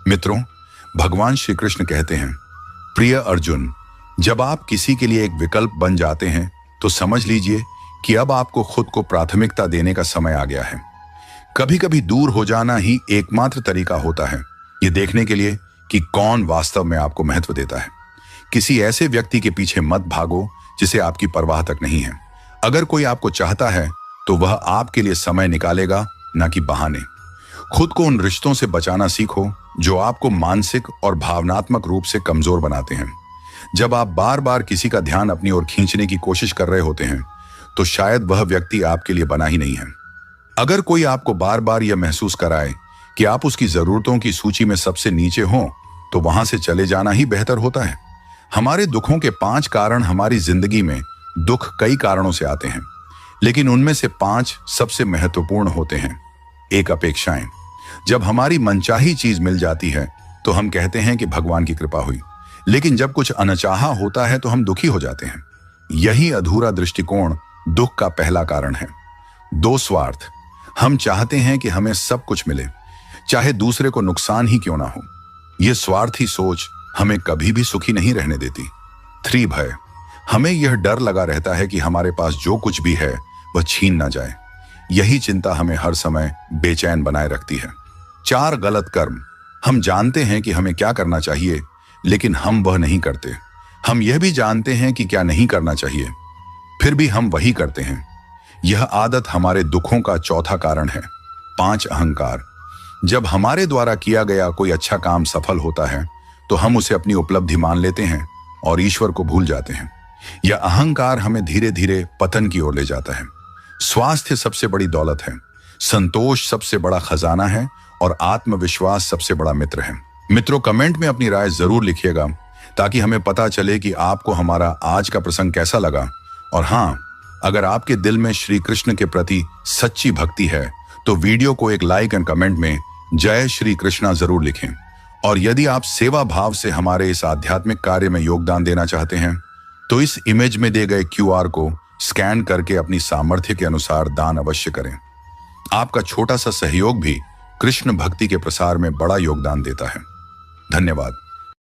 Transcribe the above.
मित्रों, भगवान श्री कृष्ण कहते हैं, प्रिय अर्जुन, जब आप किसी के लिए एक विकल्प बन जाते हैं तो समझ लीजिए कि अब आपको खुद को प्राथमिकता देने का समय आ गया है। कभी कभी दूर हो जाना ही एकमात्र तरीका होता है ये देखने के लिए कि कौन वास्तव में आपको महत्व देता है। किसी ऐसे व्यक्ति के पीछे मत भागो जिसे आपकी परवाह तक नहीं है। अगर कोई आपको चाहता है तो वह आपके लिए समय निकालेगा, ना कि बहाने। खुद को उन रिश्तों से बचाना सीखो जो आपको मानसिक और भावनात्मक रूप से कमजोर बनाते हैं। जब आप बार बार किसी का ध्यान अपनी ओर खींचने की कोशिश कर रहे होते हैं तो शायद वह व्यक्ति आपके लिए बना ही नहीं है। अगर कोई आपको बार बार यह महसूस कराए कि आप उसकी जरूरतों की सूची में सबसे नीचे हों, तो वहां से चले जाना ही बेहतर होता है। हमारे दुखों के 5 कारण। हमारी जिंदगी में दुख कई कारणों से आते हैं, लेकिन उनमें से 5 सबसे महत्वपूर्ण होते हैं। 1, अपेक्षाएं। जब हमारी मनचाही चीज मिल जाती है तो हम कहते हैं कि भगवान की कृपा हुई, लेकिन जब कुछ अनचाहा होता है तो हम दुखी हो जाते हैं। यही अधूरा दृष्टिकोण दुख का पहला कारण है। 2, स्वार्थ। हम चाहते हैं कि हमें सब कुछ मिले, चाहे दूसरे को नुकसान ही क्यों ना हो। यह स्वार्थी सोच हमें कभी भी सुखी नहीं रहने देती। 3, भय। हमें यह डर लगा रहता है कि हमारे पास जो कुछ भी है वह छीन ना जाए। यही चिंता हमें हर समय बेचैन बनाए रखती है। 4, गलत कर्म। हम जानते हैं कि हमें क्या करना चाहिए, लेकिन हम वह नहीं करते। हम यह भी जानते हैं कि क्या नहीं करना चाहिए, फिर भी हम वही करते हैं। यह आदत हमारे दुखों का चौथा कारण है। 5, अहंकार। जब हमारे द्वारा किया गया कोई अच्छा काम सफल होता है तो हम उसे अपनी उपलब्धि मान लेते हैं और ईश्वर को भूल जाते हैं। यह अहंकार हमें धीरे धीरे पतन की ओर ले जाता है। स्वास्थ्य सबसे बड़ी दौलत है, संतोष सबसे बड़ा खजाना है और आत्मविश्वास सबसे बड़ा मित्र है। मित्रों, कमेंट में अपनी राय जरूर लिखिएगा ताकि हमें पता चले कि आपको हमारा आज का प्रसंग कैसा लगा। और हाँ, अगर आपके दिल में श्री कृष्ण के प्रति सच्ची भक्ति है तो वीडियो को एक लाइक एंड कमेंट में जय श्री कृष्णा जरूर लिखें। और यदि आप सेवा भाव से हमारे इस आध्यात्मिक कार्य में योगदान देना चाहते हैं तो इस इमेज में दिए गए QR को स्कैन करके अपनी सामर्थ्य के अनुसार दान अवश्य करें। आपका छोटा सा सहयोग भी कृष्ण भक्ति के प्रसार में बड़ा योगदान देता है। धन्यवाद।